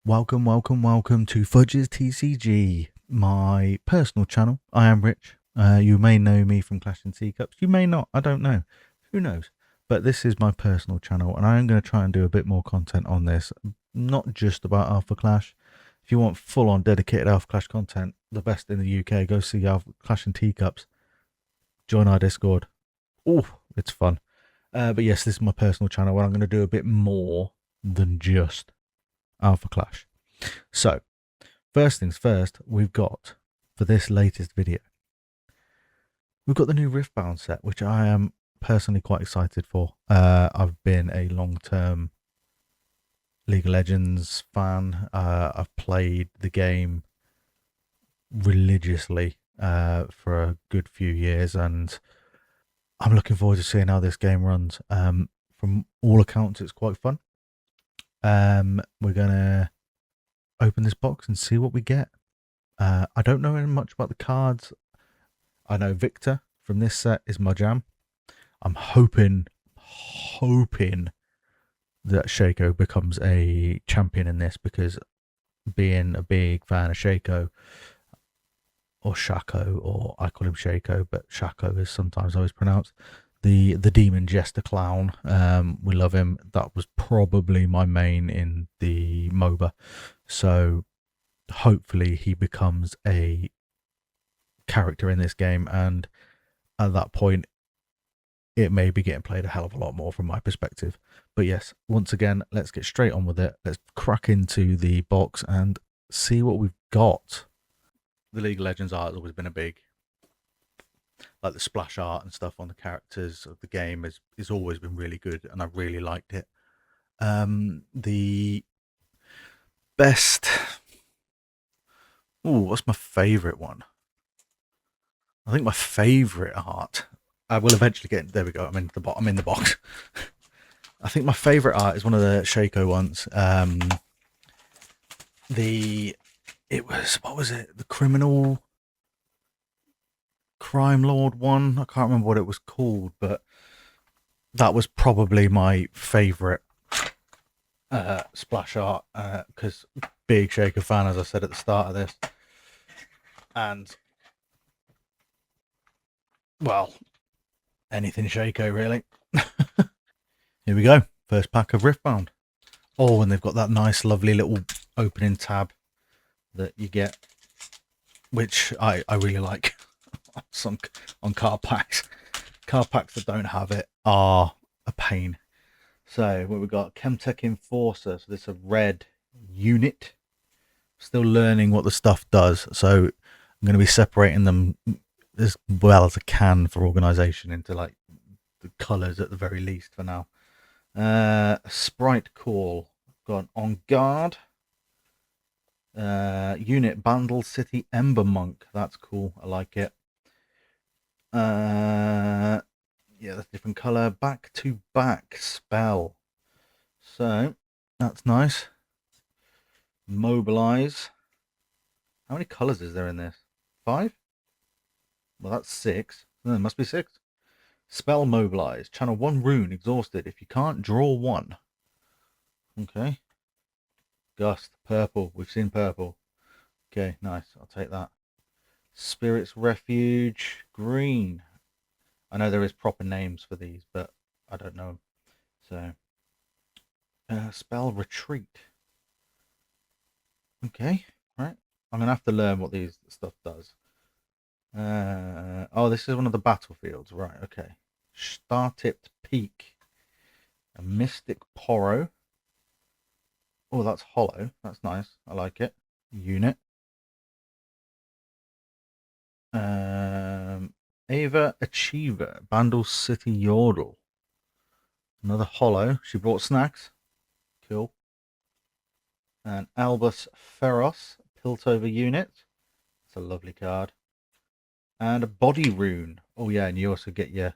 Welcome to Fudge's TCG, my personal channel. I am Rich. You may know me from Clash and Teacups. You may not. I don't know. Who knows? But this is my personal channel, and I am going to try and do a bit more content on this. Not just about Alpha Clash. If you want full-on dedicated Alpha Clash content, the best in the UK, go see Alpha Clash and Teacups. Join our Discord. Oh, it's fun. But yes, this is my personal channel, where I'm going to do a bit more than just Alpha Clash. So, first things first, we've got, for this latest video, we've got the new Riftbound set, which I am personally quite excited for. I've been a long-term League of Legends fan. I've played the game religiously for a good few years, and I'm looking forward to seeing how this game runs. From all accounts, it's quite fun. We're gonna open this box and see what we get. I don't know much about the cards. I know Victor from this set is my jam. I'm hoping that Shaco becomes a champion in this, because being a big fan of Shaco, or Shaco, or I call him Shaco, but Shaco is sometimes always pronounced, the demon jester clown. We love him. That was probably my main in the MOBA, so hopefully he becomes a character in this game, and at that point it may be getting played a hell of a lot more from my perspective. But yes, once again, let's get straight on with it. Let's crack into the box and see what we've got. The League of Legends art has always been a big, like the splash art and stuff on the characters of the game is always been really good, and I really liked it. The best, what's my favorite one? I think my favorite art, I will eventually get, there we go, I'm in the box. I think my favorite art is one of the Shaco ones. What was it? The criminal crime lord one. I can't remember what it was called, but that was probably my favorite splash art, because big Shaco fan, as I said at the start of this. And well, anything Shaco really. Here we go. First pack of Riftbound. Oh, and they've got that nice, lovely little opening tab that you get, which I really like on card packs. Card packs that don't have it are a pain. So what we've got, Chemtech Enforcer. So this is a red unit. Still learning what the stuff does. So I'm going to be separating them as well as I can for organization into like the colors at the very least for now. Sprite Call. Got On Guard. Unit Bandle City Ember Monk. That's cool. I like it. Yeah, that's a different color. Back to back spell. So that's nice. Mobilize. How many colors is there in this? 5? Well, that's 6. There must be 6. Spell Mobilize. Channel 1 rune exhausted if you can't draw 1. Okay. Gust. Purple. We've seen purple. Okay, nice. I'll take that. Spirit's Refuge. Green. I know there is proper names for these, but I don't know them. So, Spell Retreat. Okay, right. I'm going to have to learn what these stuff does. Oh, this is one of the battlefields. Right, okay. Star-tipped Peak. A Mystic Poro. Oh, that's hollow. That's nice. I like it. Unit. Ava Achiever. Bandle City Yordle. Another hollow. She brought snacks. Cool. And Albus Feros. Piltover unit. It's a lovely card. And a Body Rune. Oh yeah, and you also get your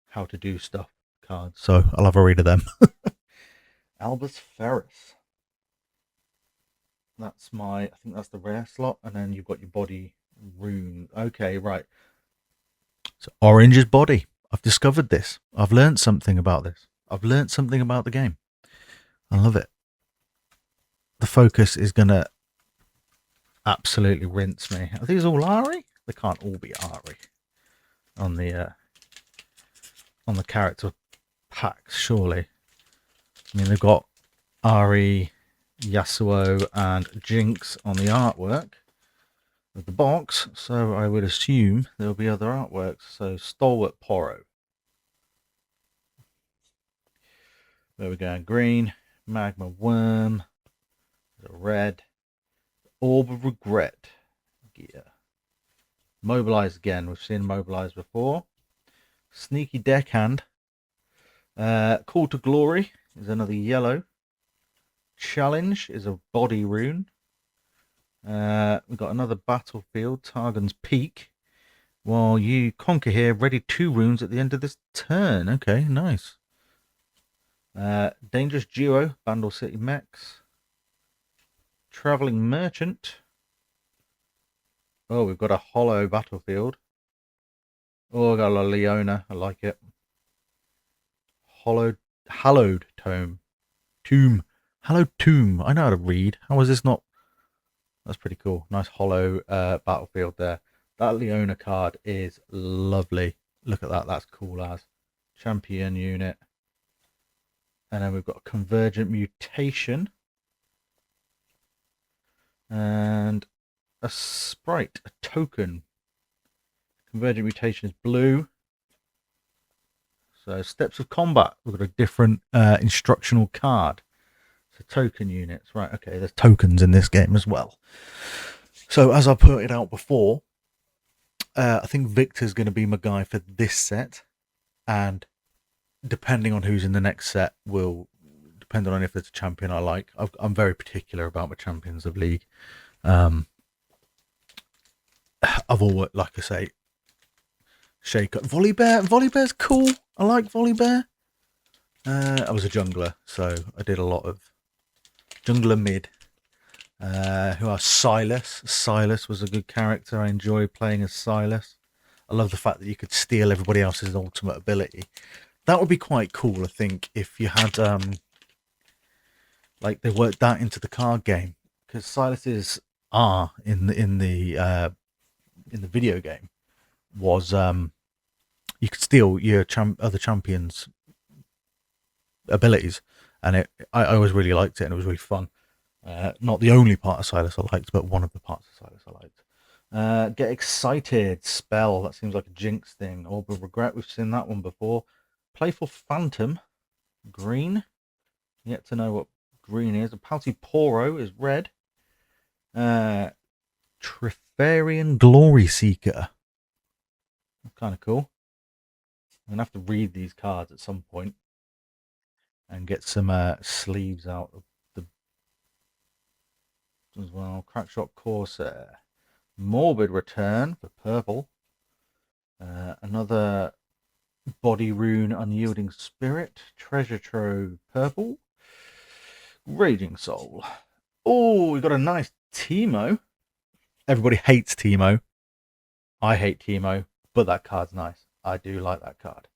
how to do stuff cards. So I'll have a read of them. Albus Ferris. That's I think that's the rare slot. And then you've got your Body Rune. Okay, right. So orange is body. I've discovered this. I've learned something about this. I've learned something about the game. I love it. focus is going to absolutely rinse me. Are these all Ari? They can't all be Ari on the character packs, surely. I mean, they've got Ari, Yasuo, and Jinx on the artwork of the box, so I would assume there'll be other artworks. So Stalwart Poro. There we go. Green, Magma Worm, red, Orb of Regret gear. Mobilize again. We've seen Mobilize before. Sneaky Deckhand. Call to Glory is another yellow. Challenge is a body rune. We've got another Battlefield, Targon's Peak. While you conquer here, ready 2 runes at the end of this turn. Okay, nice. Dangerous Duo, Bandle City Mechs. Traveling Merchant. Oh, we've got a hollow Battlefield. Oh, I got a Leona. I like it. Hallowed Tomb. Hallowed Tomb. I know how to read. How is this not? That's pretty cool. Nice hollow Battlefield there. That Leona card is lovely. Look at that. That's cool as. Champion unit. And then we've got a Convergent Mutation. And a sprite, a token. Convergent Mutation is blue. So Steps of Combat. We've got a different instructional card. So token units. Right, okay, there's tokens in this game as well. So as I pointed out before, I think Victor's going to be my guy for this set. And depending on who's in the next set will depend on if there's a champion I like. I'm very particular about my champions of League. I've always, like I say, shake up. Volleybear's cool. I like Volleybear. I was a jungler, so I did a lot of jungler mid. Who are Silas? Silas was a good character. I enjoyed playing as Silas. I love the fact that you could steal everybody else's ultimate ability. That would be quite cool, I think, if you had like they worked that into the card game, because Silas's R in the video game was you could steal your other champions' abilities, and I always really liked it, and it was really fun. Not the only part of Silas I liked, but one of the parts of Silas I liked. Get Excited, Spell, that seems like a Jinx thing. Orb of Regret, we've seen that one before. Playful Phantom, green. Yet to know what green is. A Pouty Poro is red. Trifarian Glory Seeker. That's kind of cool. I'm going to have to read these cards at some point and get some sleeves out of the as well. Crackshot Corsair. Morbid Return for purple. Another Body Rune Unyielding Spirit. Treasure Trove purple. Raging Soul. Oh, we got a nice Teemo. Everybody hates Teemo. I hate Teemo, but that card's nice. I do like that card.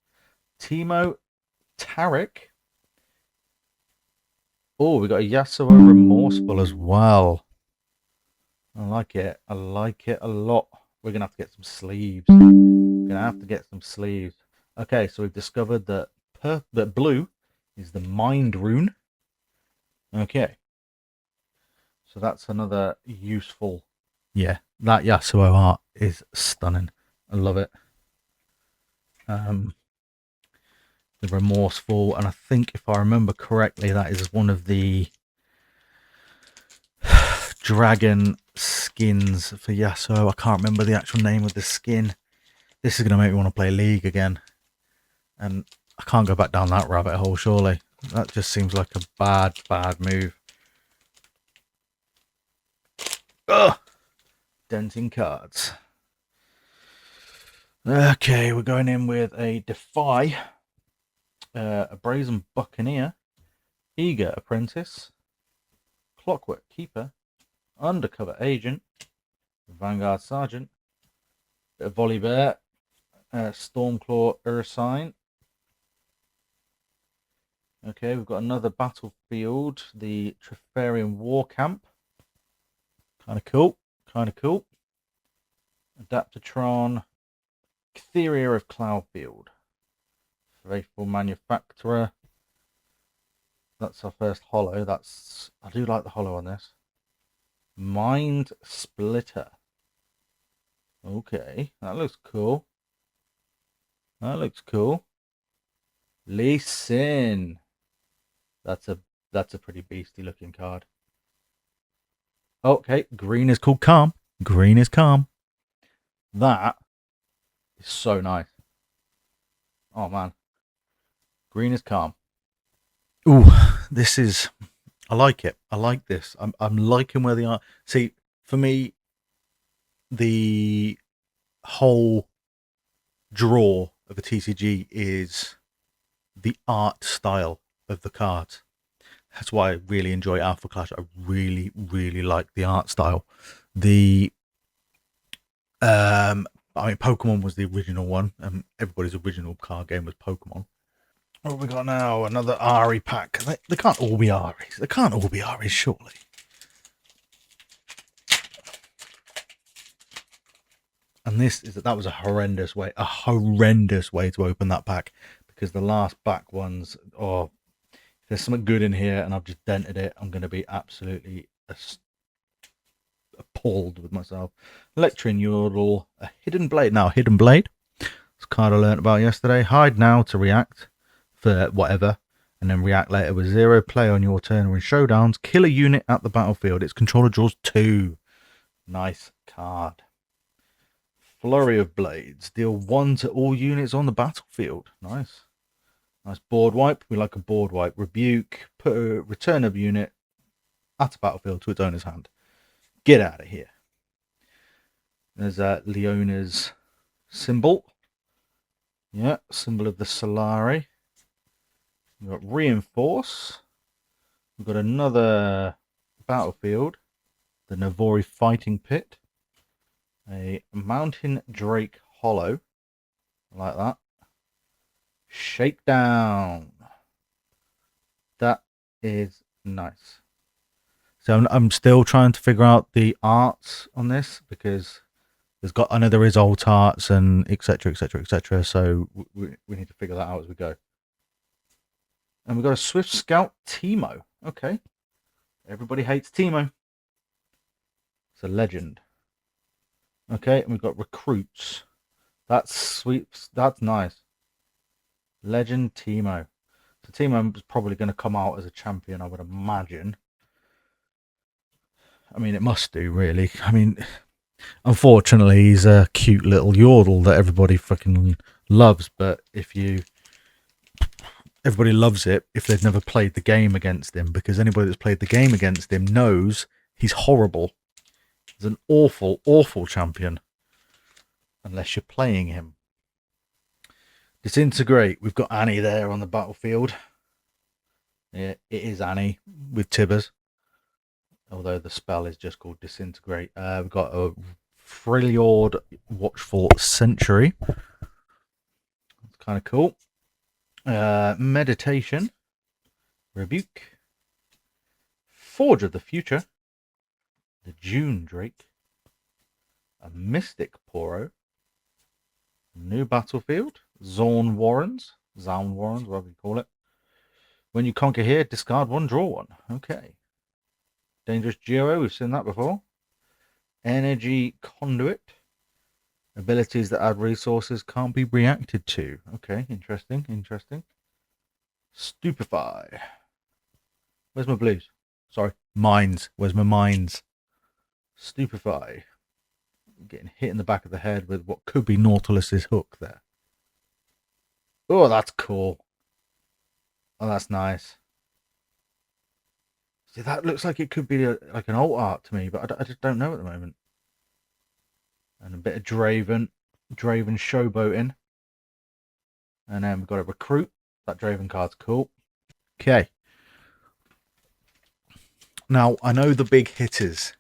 Teemo Tarek. Oh, we got a Yasuo Remorseful as well. I like it. I like it a lot. We're going to have to get some sleeves. Okay, so we've discovered that blue is the Mind Rune. Okay. So that's another useful. Yeah, that Yasuo art is stunning. I love it. The Remorseful, and I think if I remember correctly, that is one of the dragon skins for Yasuo. I can't remember the actual name of the skin. This is going to make me want to play League again. And I can't go back down that rabbit hole, surely. That just seems like a bad move. Ugh! Denting cards. Okay, we're going in with a Defy, a Brazen Buccaneer, Eager Apprentice, Clockwork Keeper, Undercover Agent, Vanguard Sergeant, bit of Volibear, Stormclaw Ursine, Okay, we've got another battlefield, the Treferian War Camp. Kind of cool. Kind of cool. Adaptatron, Ctheria of Cloudfield. Faithful Manufacturer. That's our first holo. I do like the holo on this. Mind Splitter. Okay, that looks cool. That looks cool. Lee Sin. That's a pretty beastly looking card. Okay, green is called Calm. Green is Calm. That is so nice. Oh man. Green is Calm. Ooh, this is I like it. I like this. I'm liking where they are. See, for me, the whole draw of a TCG is the art style of the cards. That's why I really enjoy Alpha Clash. I really, really like the art style. The I mean, Pokemon was the original one, and everybody's original card game was Pokemon. What have we got now? Another Ari pack. They can't all be Aris. They can't all be Aris, surely. And that was a horrendous way to open that pack, because the last back ones, if there's something good in here and I've just dented it, I'm going to be absolutely appalled with myself. Electrin Yordle, a Hidden Blade. Now, Hidden Blade, it's a card I learned about yesterday. Hide now to react for whatever, and then react later with 0. Play on your turn or in showdowns. Kill a unit at the battlefield. Its controller draws 2. Nice card. Flurry of Blades. Deal 1 to all units on the battlefield. Nice. Nice board wipe. We like a board wipe. Rebuke. Put a return of unit at a battlefield to its owner's hand. Get out of here. There's Leona's symbol. Yeah, symbol of the Solari. We've got Reinforce. We've got another battlefield. The Navori Fighting Pit. A Mountain Drake Hollow. Like that. Shakedown. That is nice. So I'm still trying to figure out the arts on this, because I know there is alt arts and etc, etc, etc. So we need to figure that out as we go. And we've got a Swift Scout Teemo. Okay. Everybody hates Teemo. It's a legend. Okay, and we've got Recruits. That's sweet. That's nice. Legend Teemo. So Teemo is probably going to come out as a champion, I would imagine. I mean, it must do, really. I mean, unfortunately, he's a cute little Yordle that everybody fucking loves. But everybody loves it if they've never played the game against him, because anybody that's played the game against him knows he's horrible. He's an awful, awful champion, unless you're playing him. Disintegrate. We've got Annie there on the battlefield. Yeah, it is Annie with Tibbers, although the spell is just called Disintegrate. We've got a Freljord Watchful Century. That's kind of cool. Meditation. Rebuke. Forge of the Future. The June Drake. A Mystic Poro. New battlefield. Zaun Warrens, whatever you call it. When you conquer here, discard 1, draw 1. Okay. Dangerous Geo, we've seen that before. Energy Conduit. Abilities that add resources can't be reacted to. Okay, interesting, interesting. Stupefy. Where's my blues? Sorry, mines. Where's my mines? Stupefy. Getting hit in the back of the head with what could be Nautilus's hook there. Oh, that's cool. Oh, that's nice. See, that looks like it could be like an alt art to me, but I just don't know at the moment. And a bit of Draven showboating. And then we've got a Recruit. That Draven card's cool. Okay. Now, I know the big hitters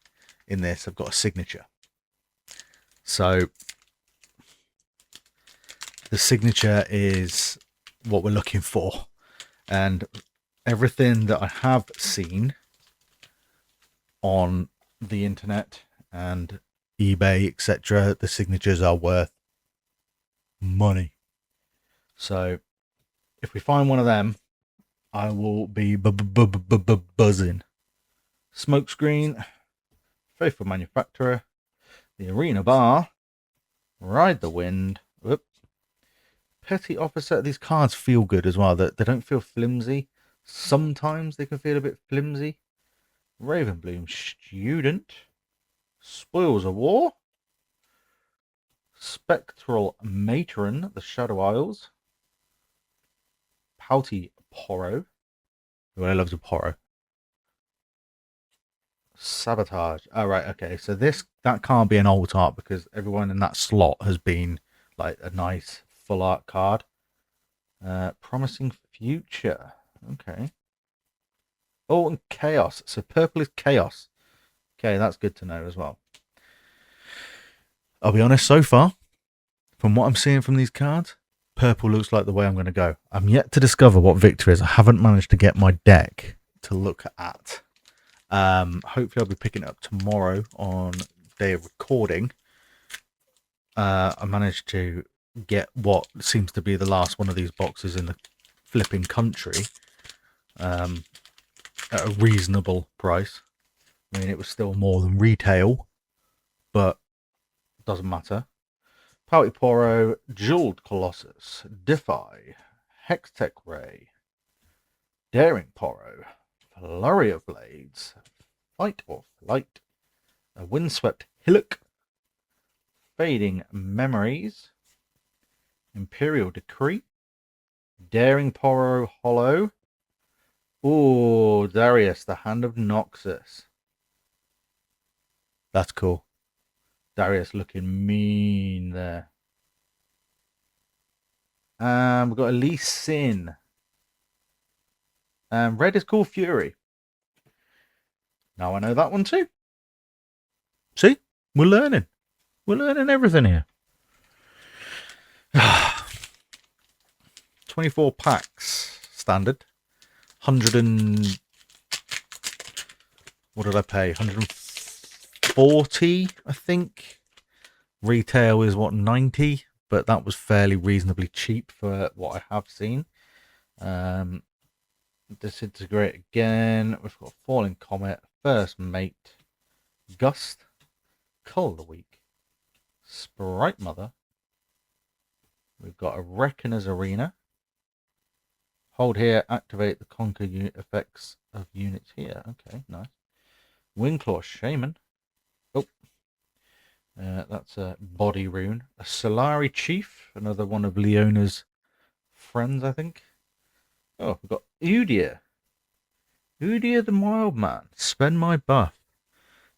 in this have got a signature. So the signature is what we're looking for. And everything that I have seen on the internet and eBay, etc., the signatures are worth money. So if we find one of them, I will be buzzing. Smokescreen, Faithful Manufacturer, the Arena Bar, Ride the Wind. Whoop. Petty Officer. These cards feel good as well. They don't feel flimsy. Sometimes they can feel a bit flimsy. Ravenbloom Student, Spoils of War, Spectral Matron, the Shadow Isles, Pouty Porro. Everybody loves a Porro. Sabotage. Oh, right, okay. So that can't be an old art because everyone in that slot has been like a nice full art card. Promising Future. Okay. Oh, and Chaos. So purple is Chaos. Okay, that's good to know as well. I'll be honest, so far, from what I'm seeing from these cards, purple looks like the way I'm going to go. I'm yet to discover what Victor is. I haven't managed to get my deck to look at. Hopefully I'll be picking it up tomorrow on day of recording. I managed to get what seems to be the last one of these boxes in the flipping country at a reasonable price. I mean, it was still more than retail, but doesn't matter. Pouty Poro, Jeweled Colossus, Defy, Hextech Ray, Daring Poro, Flurry of Blades, Fight or Flight, a Windswept Hillock, Fading Memories, Imperial Decree, Daring Poro Hollow. Ooh, Darius, the Hand of Noxus. That's cool. Darius looking mean there. We've got Elise Sin. Red is called Fury. Now I know that one too. See? We're learning. We're learning everything here. 24 packs standard. 100 and... What did I pay? 140, I think. Retail is what, 90? But that was fairly reasonably cheap for what I have seen. Disintegrate again. We've got Falling Comet, First Mate, Gust, Cull of the Week, Sprite Mother. We've got a Reckoner's Arena. Hold here, activate the conquer unit effects of units here. Okay, nice. Wingclaw Shaman. Oh, that's a body rune. A Solari Chief, another one of Leona's friends, I think. Oh, we've got Udia. Udia the Mild Man. Spend my buff.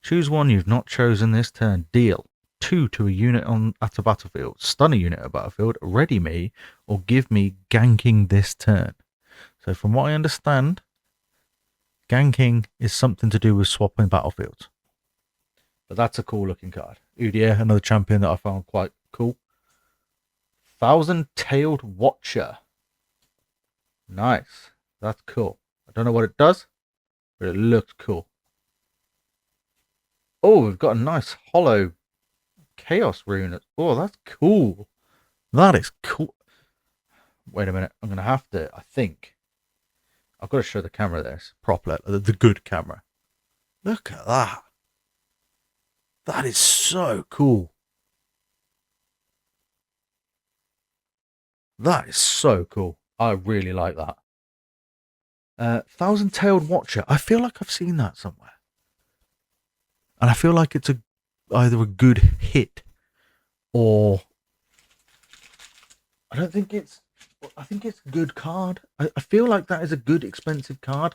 Choose one you've not chosen this turn. Deal 2 to a unit at a battlefield. Stun a unit at a battlefield. Ready me or give me ganking this turn. So from what I understand, ganking is something to do with swapping battlefields. But that's a cool looking card. Udia, another champion that I found quite cool. Thousand-Tailed Watcher. Nice. That's cool. I don't know what it does, but it looks cool. Oh, we've got a nice hollow chaos rune. Oh, that's cool. That is cool. Wait a minute. I'm going to have to, I think. I've got to show the camera this properly. The good camera. Look at that. That is so cool. That is so cool. I really like that. Thousand-Tailed Watcher. I feel like I've seen that somewhere. And I feel like it's either a good hit or... I think it's a good card. I feel like that is a good expensive card,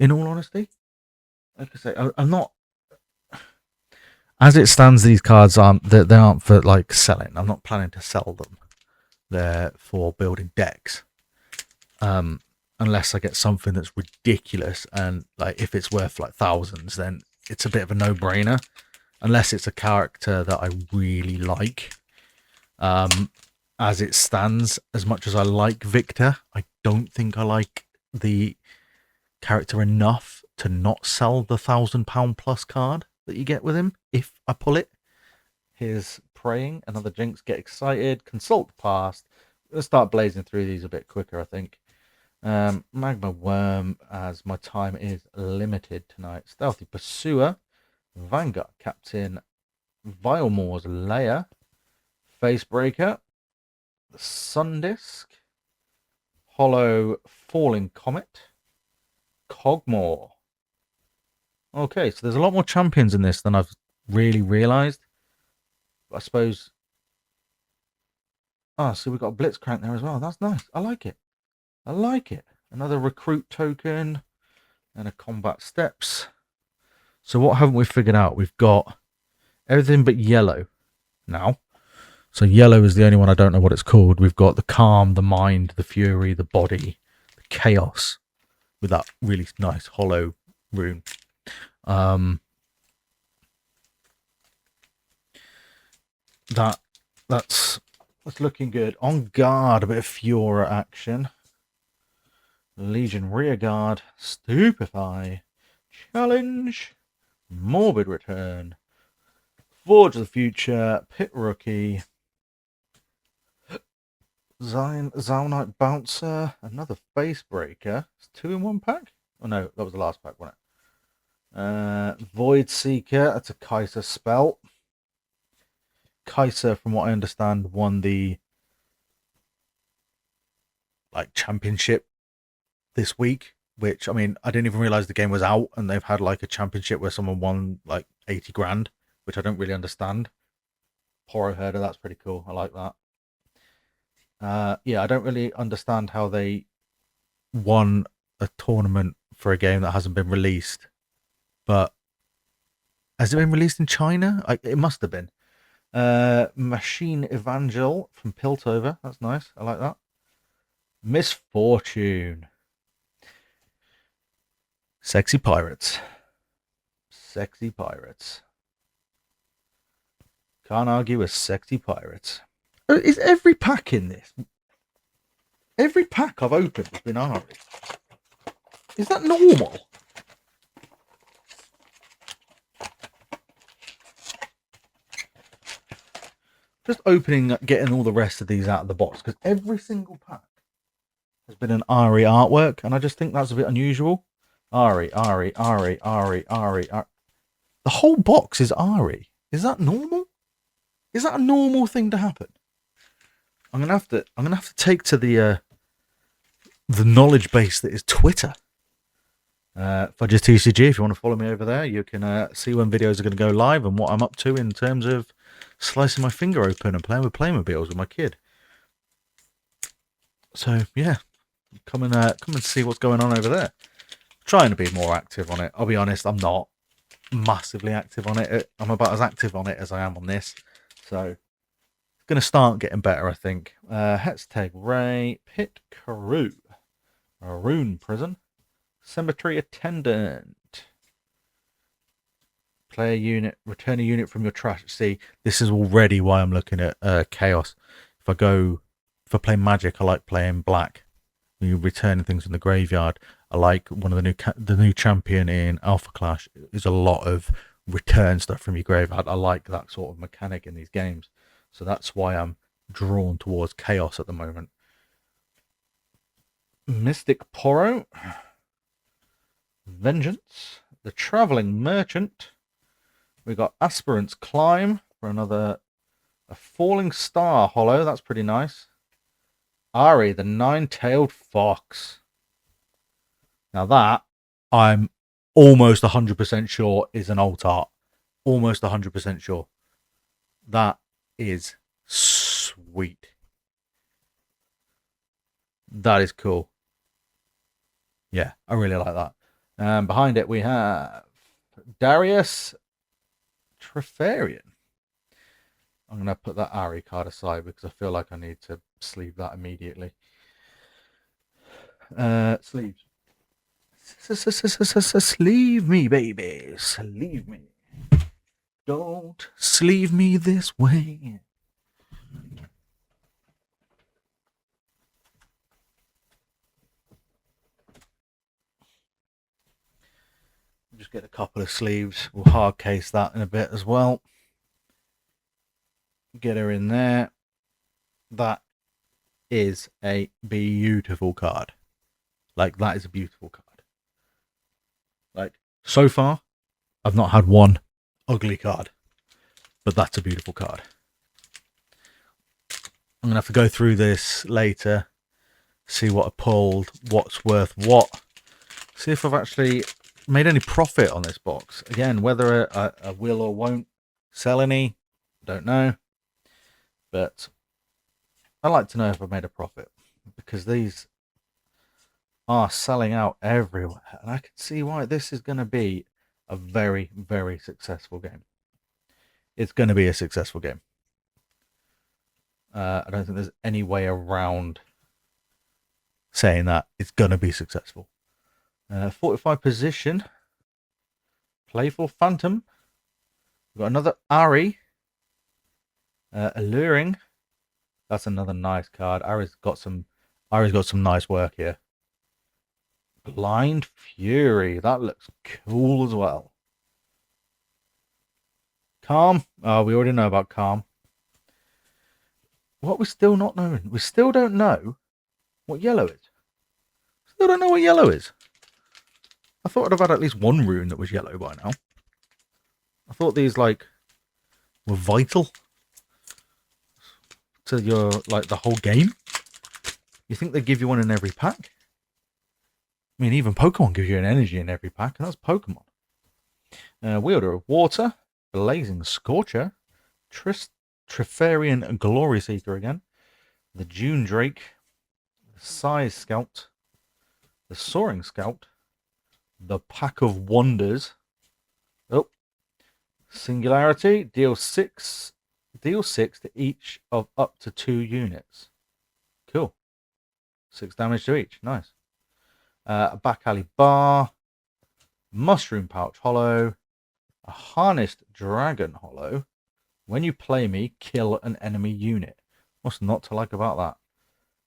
in all honesty. Like I say, I'm not... As it stands, these cards they aren't for like selling. I'm not planning to sell them. They're for building decks. Unless I get something that's ridiculous, and like if it's worth like thousands, then it's a bit of a no-brainer. Unless it's a character that I really like. As it stands, as much as I like Victor, I don't think I like the character enough to not sell the £1,000 plus card that you get with him if I pull it. Here's Praying, another Jinx. Get excited. Consult the past. Let's start blazing through these a bit quicker, I think. Magma Worm, as my time is limited tonight. Stealthy Pursuer, Vanguard Captain, Vilemore's Lair, Facebreaker, Sundisk, Hollow Falling Comet, Cogmore. Okay, so there's a lot more champions in this than I've really realised. I suppose. Ah, so we've got a Blitzcrank there as well. That's nice. I like it. I like it. Another recruit token and a combat steps. So what haven't we figured out? We've got everything but yellow now. So yellow is the only one I don't know what it's called. We've got the calm, the mind, the fury, the body, the chaos with that really nice hollow rune. That's looking good. On guard, a bit of Fiora action. Legion rearguard, stupefy, challenge, morbid return, forge of the future, pit rookie, Zalnite bouncer, another face breaker. It's 2 in 1 pack. Oh no, that was the last pack, wasn't it? Void Seeker. That's a Kaiser spell. Kaiser, from what I understand, won the championship this week, which, I mean, I didn't even realize the game was out and they've had a championship where someone won 80 grand, which I don't really understand. Poro Herder, that's pretty cool. I like that. Yeah, I don't really understand how they won a tournament for a game that hasn't been released. But has it been released in China? It must have been. Machine Evangel from Piltover. That's nice. I like that. Misfortune. Sexy Pirates. Sexy Pirates. Can't argue with Sexy Pirates. Is every pack in this? Every pack I've opened has been Ari. Is that normal? Just opening, getting all the rest of these out of the box, because every single pack has been an Ari artwork, and I just think that's a bit unusual. Ari. The whole box is Ari. Is that normal? Is that a normal thing to happen? I'm gonna have to take to the knowledge base that is Twitter. Fudges TCG. If you want to follow me over there, you can see when videos are going to go live and what I'm up to in terms of slicing my finger open and playing with Playmobiles with my kid. So yeah, come and see what's going on over there. Trying to be more active on it. I'll be honest, I'm not massively active on it. I'm about as active on it as I am on this. So it's going to start getting better, I think. Hetzteg Ray, Pit Karoo, Rune Prison, Cemetery Attendant. Play a unit, return a unit from your trash. See, this is already why I'm looking at Chaos. If I play Magic, I like playing Black. When you're returning things in the graveyard, I like one of the new champion in Alpha Clash is a lot of return stuff from your graveyard. I like that sort of mechanic in these games, so that's why I'm drawn towards Chaos at the moment. Mystic Poro, Vengeance, the Traveling Merchant. We got Aspirant's Climb for a Falling Star Hollow. That's pretty nice. Ari, the Nine-Tailed Fox. Now that, I'm almost 100% sure is an alt art. Almost 100% sure. That is sweet. That is cool. Yeah, I really like that. Behind it we have Darius Trefarian. I'm going to put that Ari card aside because I feel like I need to sleeve that immediately. Sleeves. Sleeve me, baby. Sleeve me. Don't sleeve me this way. just get a couple of sleeves. We'll hard case that in a bit as well. Get her in there. That is a beautiful card. Like, that is a beautiful card. Like, so far, I've not had one ugly card, but that's a beautiful card. I'm going to have to go through this later, see what I pulled, what's worth what, see if I've actually made any profit on this box. Again, whether I will or won't sell any, don't know. But I'd like to know if I've made a profit, because these are selling out everywhere. And I can see why this is going to be a very, very successful game. It's going to be a successful game. I don't think there's any way around saying that it's going to be successful. 45 position. Playful Phantom. We've got another Ari. Alluring. That's another nice card. Ari's got some nice work here. Blind Fury. That looks cool as well. Calm. Oh, we already know about Calm. What we're still not knowing. We still don't know what yellow is. Still don't know what yellow is. I thought I'd have had at least one rune that was yellow by now. I thought these, like, were vital to your, like, the whole game. You think they give you one in every pack? I mean, even Pokemon give you an energy in every pack, and that's Pokemon. Wielder of Water, Blazing Scorcher, Trifarian Glory Seeker again, the June Drake, the Size Scout, the Soaring Scout, the Pack of Wonders. Oh, Singularity, deal 6 to each of up to 2 units. Cool. 6 damage to each. Nice. A Back Alley Bar, Mushroom Pouch Hollow, a Harnessed Dragon Hollow. When you play me, kill an enemy unit. What's not to like about that?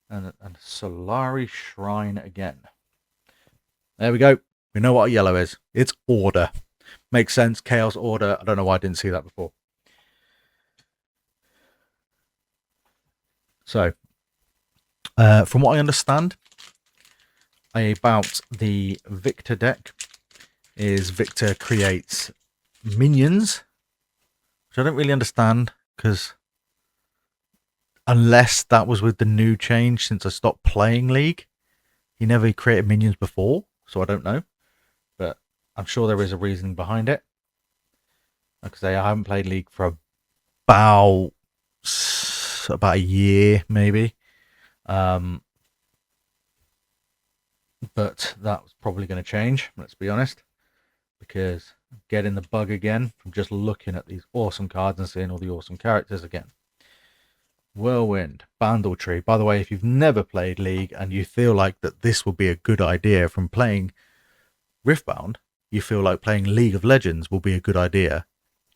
And Solari Shrine again. There we go. We know what a yellow is. It's Order. Makes sense. Chaos Order. I don't know why I didn't see that before. So, from what I understand about the Victor deck, is Victor creates minions, which I don't really understand, because unless that was with the new change since I stopped playing League, he never created minions before, so I don't know. But I'm sure there is a reasoning behind it. Like I say, I haven't played League for about a year, maybe. But that was probably going to change, let's be honest, because I'm getting the bug again from just looking at these awesome cards and seeing all the awesome characters again. Whirlwind, Bandletree. By the way, if you've never played League and you feel like that this would be a good idea from playing Riftbound, you feel like playing League of Legends will be a good idea.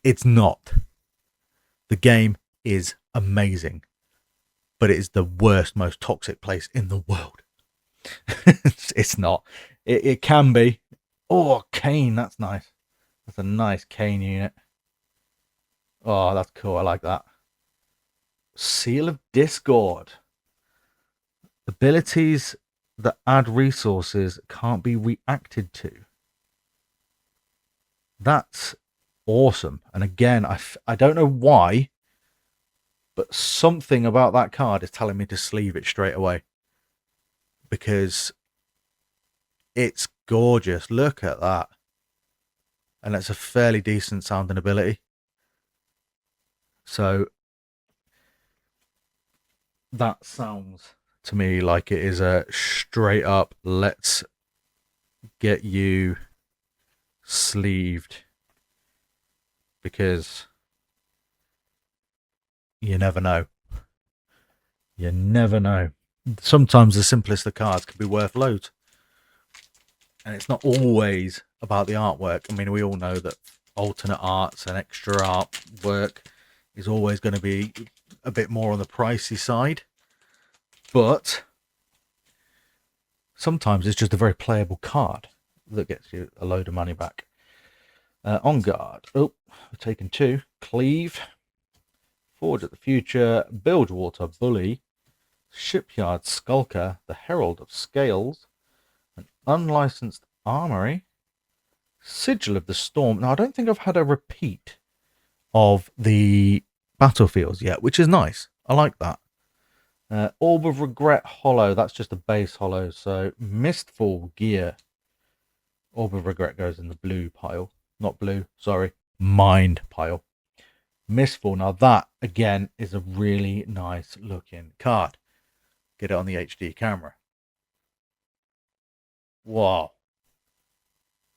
It's not. The game is amazing, but it is the worst, most toxic place in the world. It's not. It can be. Oh, Kane, that's nice. That's a nice Kane unit. Oh, that's cool. I like that. Seal of Discord. Abilities that add resources can't be reacted to. That's awesome. And again, I don't know why, but something about that card is telling me to sleeve it straight away, because it's gorgeous. Look at that. And it's a fairly decent sounding ability. So that sounds to me like it is a straight up, let's get you sleeved, because you never know. You never know. Sometimes the simplest of cards can be worth loads. And it's not always about the artwork. I mean, we all know that alternate arts and extra artwork is always going to be a bit more on the pricey side. But sometimes it's just a very playable card that gets you a load of money back. On guard. Oh, we've taken 2. Cleave. Forge at the Future. Bilgewater Bully. Shipyard Skulker. The Herald of Scales. An Unlicensed Armory. Sigil of the Storm. Now, I don't think I've had a repeat of the battlefields yet, which is nice. I like that. Orb of Regret Hollow. That's just a base hollow. So, Mistfall Gear. Orb of Regret goes in the blue pile. Not blue, sorry. Mind pile. Mistfall. Now, that, again, is a really nice looking card. Get it on the HD camera. Wow.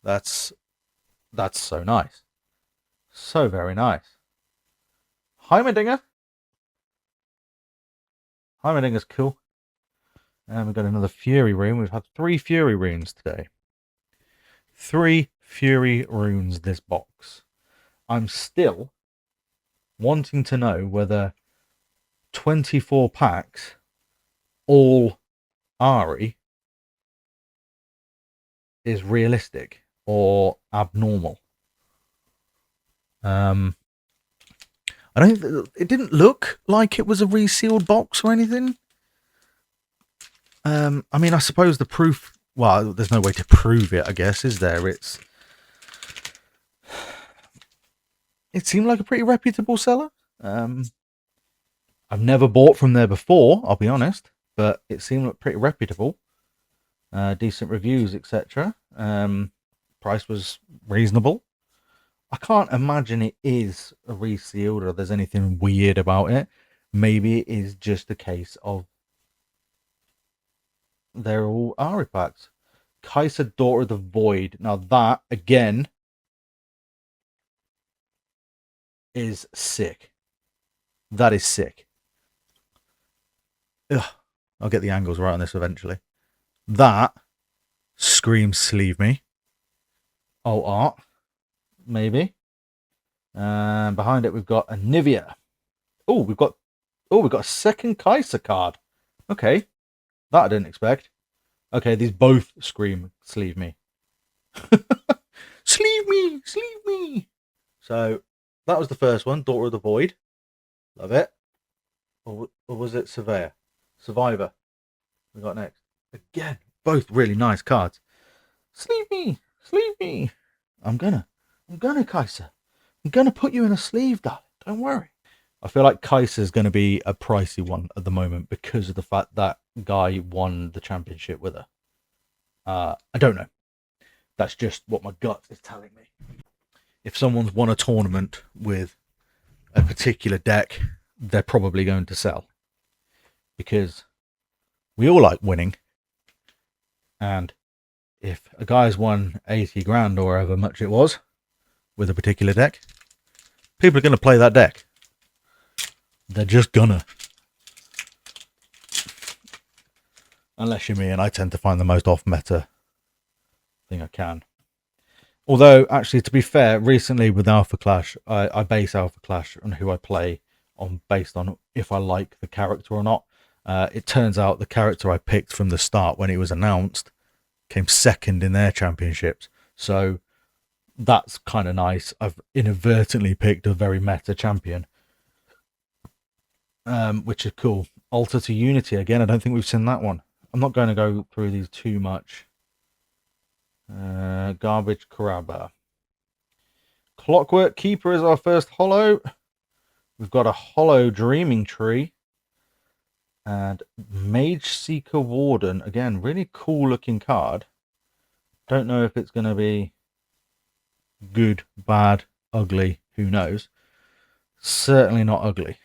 That's so nice. So very nice. Heimerdinger. Heimerdinger's cool. And we've got another Fury rune. We've had 3 Fury runes today. 3 Fury runes this box. I'm still wanting to know whether 24 packs, all Ari, is realistic or abnormal. I don't. It didn't look like it was a resealed box or anything. I mean, I suppose the proof. Well, there's no way to prove it, I guess, is there? It seemed like a pretty reputable seller. I've never bought from there before, I'll be honest, but it seemed like pretty reputable. Decent reviews, etc. Price was reasonable. I can't imagine it is a resealed or there's anything weird about it. Maybe it is just a case of they're all Ari packs. Kaiser, Daughter of the Void. Now that, again, is sick. That is sick. Ugh, I'll get the angles right on this eventually. That screams sleeve me. Oh, art. Maybe. And behind it we've got a Nivea. We've got a second Kaiser card. Okay. That I didn't expect. Okay, these both scream sleeve me. Sleeve me! Sleeve me! So, that was the first one, Daughter of the Void. Love it. Or was it Surveyor? Survivor. We got next. Again, both really nice cards. Sleeve me! Sleeve me! I'm gonna, Kaiser. I'm gonna put you in a sleeve, darling. Don't worry. I feel like Kaiser's going to be a pricey one at the moment because of the fact that guy won the championship with her. I don't know. That's just what my gut is telling me. If someone's won a tournament with a particular deck, they're probably going to sell. Because we all like winning. And if a guy's won 80 grand or however much it was with a particular deck, people are going to play that deck. They're just gonna. Unless you're me, and I tend to find the most off-meta thing I can. Although, actually, to be fair, recently with Alpha Clash, I base Alpha Clash on who I play based on if I like the character or not. It turns out the character I picked from the start when it was announced came second in their championships. So that's kind of nice. I've inadvertently picked a very meta champion. Which is cool. Altar to Unity again. I don't think we've seen that one. I'm not going to go through these too much. Garbage Caraba. Clockwork Keeper is our first holo. We've got a holo Dreaming Tree. And Mage Seeker Warden. Again, really cool looking card. Don't know if it's going to be good, bad, ugly. Who knows? Certainly not ugly.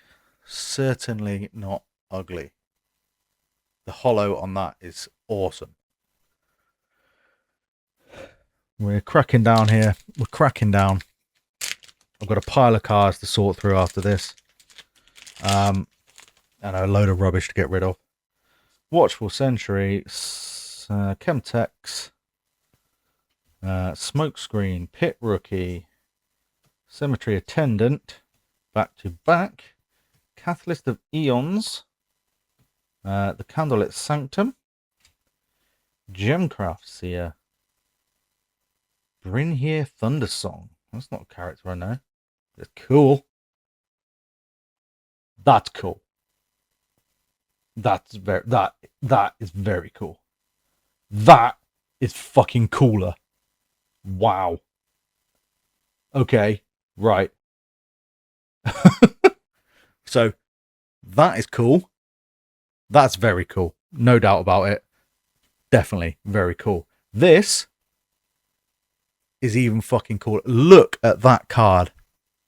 Certainly not ugly. The holo on that is awesome. We're cracking down here. We're cracking down. I've got a pile of cards to sort through after this. And a load of rubbish to get rid of. Watchful Sentry, Chemtex, Smokescreen, Pit Rookie, Cemetery Attendant, Back to Back, Catalyst of Eons, the Candlelit Sanctum, Gemcraft Seer, Brynhir Thundersong. That's not a character I know. It's cool. That's cool. That is very cool. That is fucking cooler. Wow. Okay, right. So that is cool. That's very cool. No doubt about it. Definitely very cool. This is even fucking cool. Look at that card.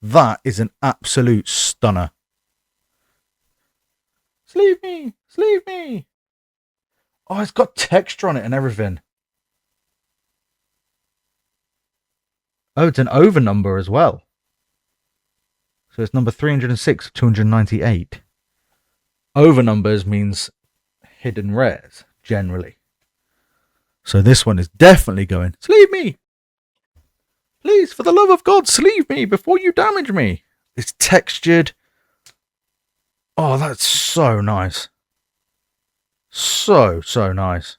That is an absolute stunner. Sleeve me! Sleeve me! Oh, it's got texture on it and everything. Oh, it's an over number as well. So it's number 306 of 298. Over numbers means hidden rares, generally. So this one is definitely going, sleeve me! Please, for the love of God, sleeve me before you damage me. It's textured. Oh, that's so nice. So nice.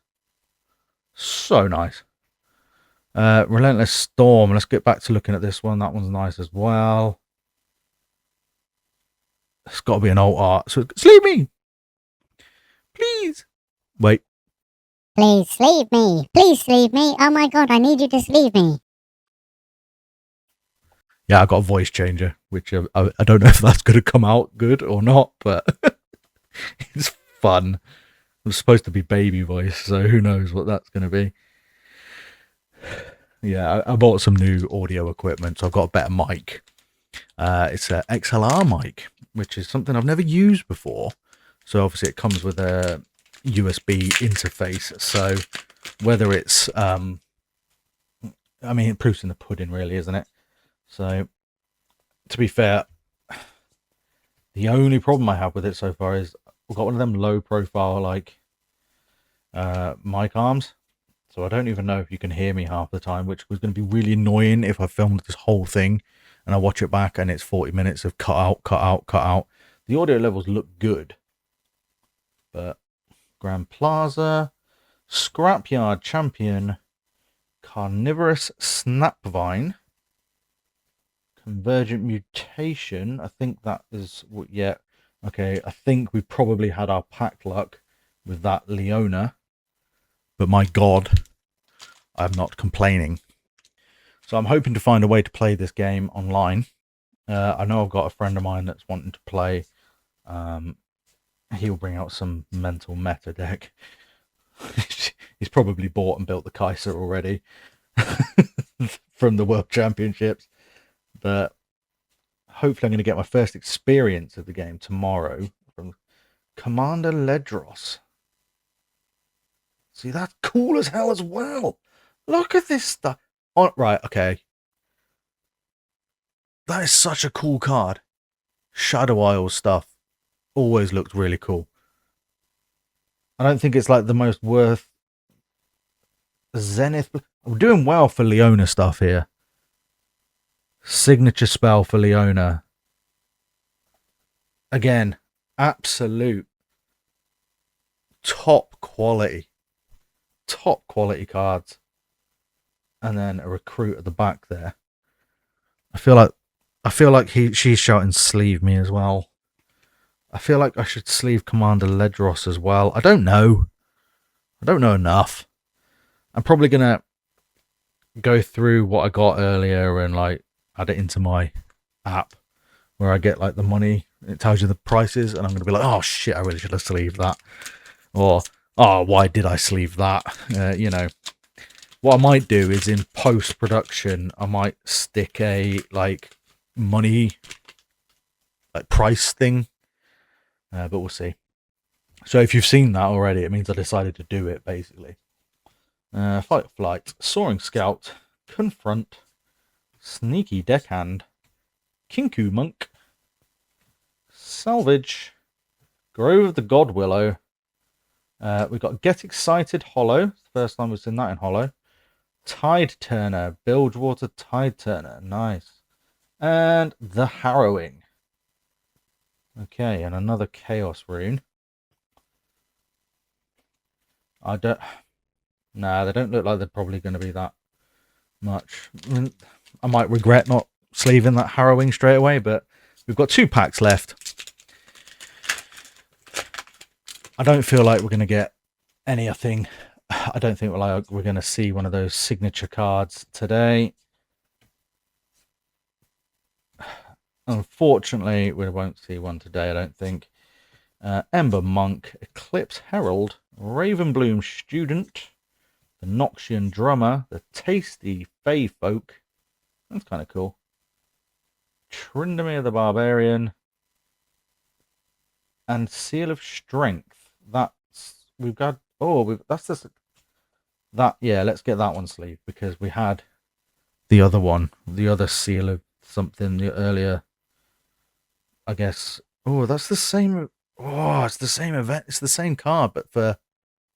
So nice. Relentless Storm. Let's get back to looking at this one. That one's nice as well. It's got to be an alt art. So sleeve me! Please! Wait. Please sleeve me. Please sleeve me. Oh my god, I need you to sleeve me. Yeah, I got a voice changer, which I don't know if that's going to come out good or not, but it's fun. It's supposed to be baby voice, so who knows what that's going to be. Yeah, I bought some new audio equipment, so I've got a better mic. It's an XLR mic, which is something I've never used before. So obviously it comes with a USB interface. So whether it's, I mean, proof's in the pudding, really, isn't it? So to be fair, the only problem I have with it so far is I've got one of them low profile, like, mic arms. So I don't even know if you can hear me half the time, which was going to be really annoying if I filmed this whole thing and I watch it back and it's 40 minutes of cut out, cut out, cut out. The audio levels look good. But Grand Plaza, Scrapyard Champion, Carnivorous Snapvine, Convergent Mutation. I think that is what, yeah. Okay, I think we probably had our pack luck with that Leona. But my god, I'm not complaining. So I'm hoping to find a way to play this game online. I know I've got a friend of mine that's wanting to play. He'll bring out some mental meta deck. He's probably bought and built the Kaiser already from the World Championships. But hopefully I'm going to get my first experience of the game tomorrow from Commander Ledros. See, that's cool as hell as well. Look at this stuff. Oh, right, okay. That is such a cool card. Shadow Isle stuff always looked really cool. I don't think it's like the most worth. Zenith. We're doing well for Leona stuff here. Signature spell for Leona. Again, absolute top quality. Top quality cards. And then a recruit at the back there. I feel like she's shouting sleeve me as well. I feel like I should sleeve Commander Ledros as well. I don't know. I don't know enough. I'm probably gonna go through what I got earlier and like add it into my app where I get like the money. It tells you the prices, and I'm gonna be like, oh shit, I really should have sleeved that. Or, oh, why did I sleeve that? You know. What I might do is in post-production, I might stick a, like, money, like, price thing. But we'll see. So if you've seen that already, it means I decided to do it, basically. Fight or Flight, Soaring Scout, Confront, Sneaky Deckhand, Kinku Monk, Salvage, Grove of the God Willow. We've got Get Excited Hollow. First time we've seen that in Hollow. Tide Turner, Bilgewater Tide Turner, nice. And the Harrowing. Okay, and another Chaos Rune. Nah, they don't look like they're probably going to be that much. I mean, I might regret not sleeving that Harrowing straight away, but we've got 2 packs left. I don't feel like we're going to get anything. I don't think we're going to see one of those signature cards today. Unfortunately, we won't see one today, I don't think. Ember Monk, Eclipse Herald, Ravenbloom Student, the Noxian Drummer, the Tasty Fey Folk. That's kind of cool. Tryndamere the Barbarian, and Seal of Strength. We've got. That's just that. Yeah, let's get that one sleeved because we had the other one, the other Seal of something the earlier. I guess. Oh, that's the same. Oh, it's the same event. It's the same card, but for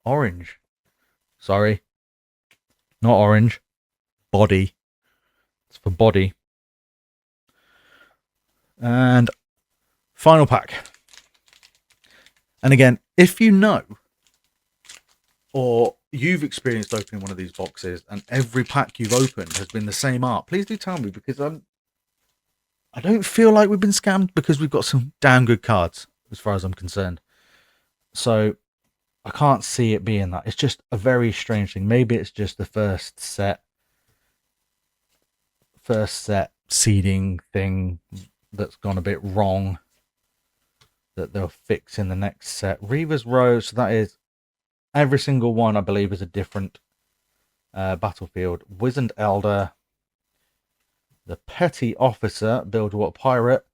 orange. Sorry, not orange. Body. It's for body. And final pack. And again, if you know, or you've experienced opening one of these boxes and every pack you've opened has been the same art, please do tell me, because I don't feel like we've been scammed, because we've got some damn good cards as far as I'm concerned. So I can't see it being that. It's just a very strange thing. Maybe it's just the first set seeding thing that's gone a bit wrong that they'll fix in the next set. Reaver's Rose, so that is every single one, I believe, is a different battlefield. Wizened Elder, the Petty Officer, Build What Pirate.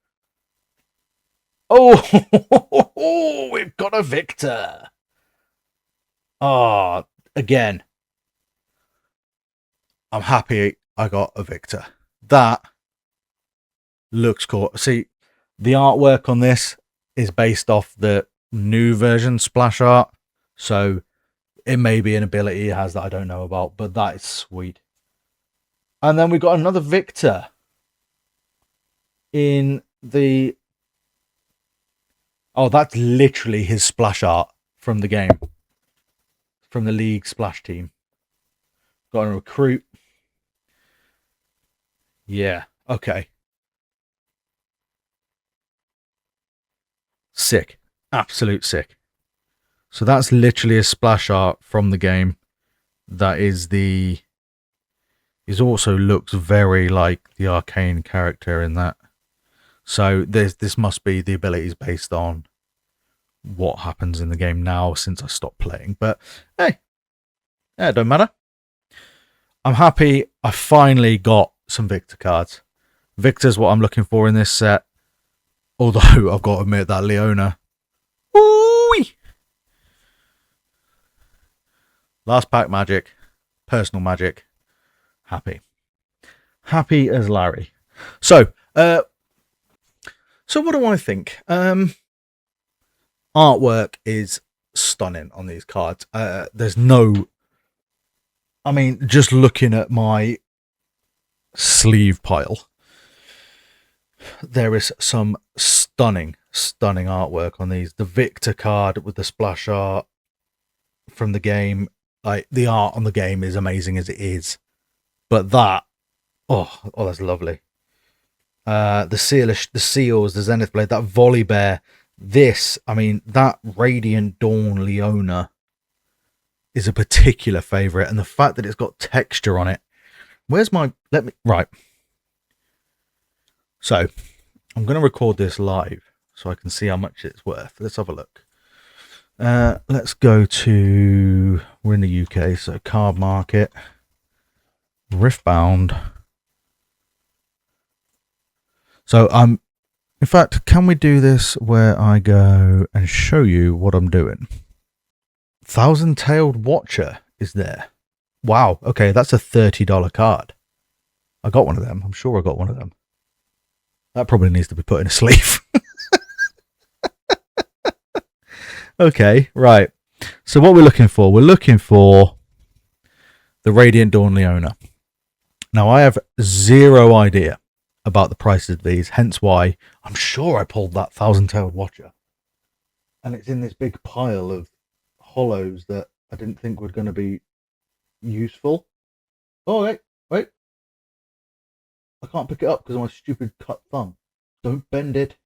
Oh, we've got a victor. Ah, again, I'm happy I got a victor. That looks cool. See, the artwork on this is based off the new version splash art, so it may be an ability it has that I don't know about, but that is sweet. And then we got another victor in the... Oh, that's literally his splash art from the game, from the league splash team. Got a recruit. Yeah, okay. Sick. Absolute sick. So that's literally a splash art from the game. That is the... He also looks very like the arcane character in that. So this must be the abilities based on what happens in the game now since I stopped playing. But hey, yeah, it don't matter. I'm happy I finally got some Victor cards. Victor's what I'm looking for in this set. Although I've got to admit that Leona. Ooh-wee! Last pack magic. Personal magic. Happy. Happy as Larry. So what do I think? Artwork is stunning on these cards. There's no... I mean, just looking at my sleeve pile, there is some stunning artwork on these. The Victor card with the splash art from the game. Like, the art on the game is amazing as it is. But that... Oh, that's lovely. The seals, the Zenith Blade, that Volley Bear. This, I mean, that Radiant Dawn Leona is a particular favourite, and the fact that it's got texture on it. Where's my... Right. So, I'm going to record this live so I can see how much it's worth. Let's have a look. Let's go to... We're in the UK, so Card Market. Riftbound. So, in fact, can we do this where I go and show you what I'm doing? Thousand-Tailed Watcher is there. Wow, okay, that's a $30 card. I got one of them. I'm sure I got one of them. That probably needs to be put in a sleeve. Okay, right. So what we're looking for? We're looking for the Radiant Dawn Leona. Now, I have zero idea about the prices of these, hence why I'm sure I pulled that Thousand-Tailed Watcher. And it's in this big pile of hollows that I didn't think were going to be useful. Oh, wait. I can't pick it up because of my stupid cut thumb. Don't bend it.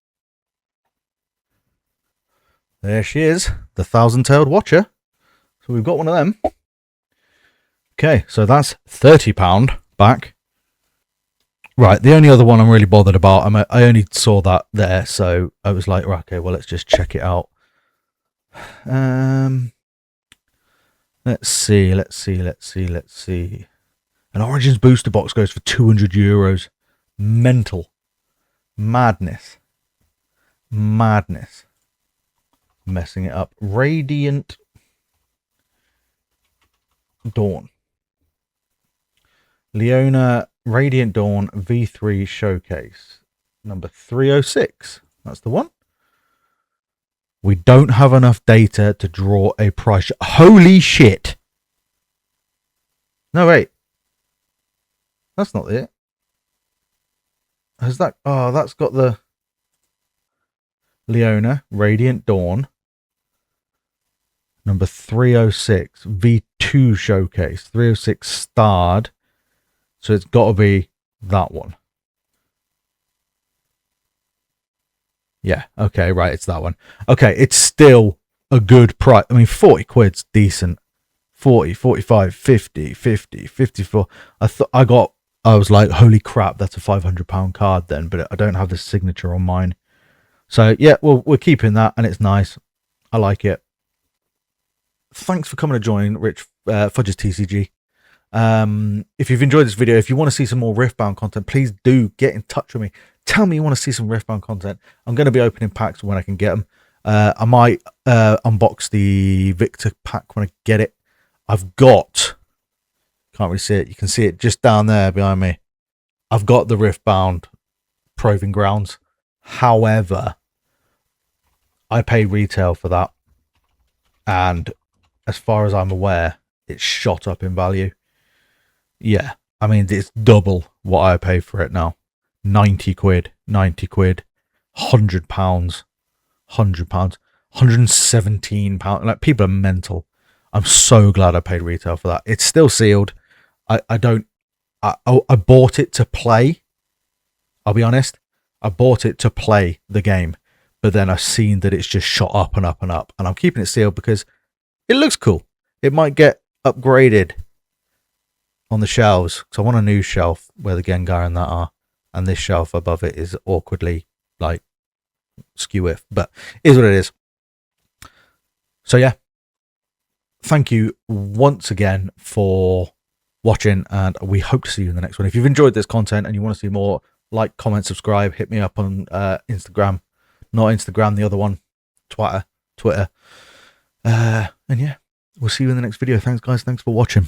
There she is, the thousand-tailed watcher. So we've got one of them. Okay, so that's £30 back. Right, the only other one I'm really bothered about, I only saw that there, so I was like, right, okay, well, let's just check it out. Let's see. An Origins booster box goes for €200. Mental. Madness. Messing it up. Radiant Dawn. Leona Radiant Dawn V3 Showcase. Number 306. That's the one. We don't have enough data to draw a price. Holy shit. No, wait. That's not it. Has that... Oh, that's got the... Leona Radiant Dawn. Number 306. V2 Showcase. 306 starred. So it's got to be that one. Yeah, okay, right, it's that one. Okay, it's still a good price. I mean, 40 quid's decent. 40, 45, 50, 50, 54. I was like, holy crap, that's a £500 card then, but I don't have the signature on mine. So, yeah, well, we're keeping that, and it's nice. I like it. Thanks for coming to join Rich Fudge's TCG. If you've enjoyed this video, if you want to see some more Riftbound content, please do get in touch with me. Tell me you want to see some Riftbound content. I'm going to be opening packs when I can get them. I might unbox the Victor pack when I get it. I've got, can't really see it, you can see it just down there behind me. I've got the Riftbound Proving Grounds. However, I pay retail for that, and as far as I'm aware, it's shot up in value. Yeah, I mean, it's double what I pay for it now. 90 quid, £100, £100, £117. Like, people are mental. I'm so glad I paid retail for that. It's still sealed. I bought it to play. I'll be honest. I bought it to play the game, but then I've seen that it's just shot up and up and up, and I'm keeping it sealed because it looks cool. It might get upgraded on the shelves, because I want a new shelf where the Gengar and that are, and this shelf above it is awkwardly like skew-if, but it is what it is. So yeah, thank you once again for watching, and we hope to see you in the next one. If you've enjoyed this content and you want to see more, like, comment, subscribe, hit me up on Instagram, not Instagram, the other one, Twitter. And yeah, we'll see you in the next video. Thanks guys, thanks for watching.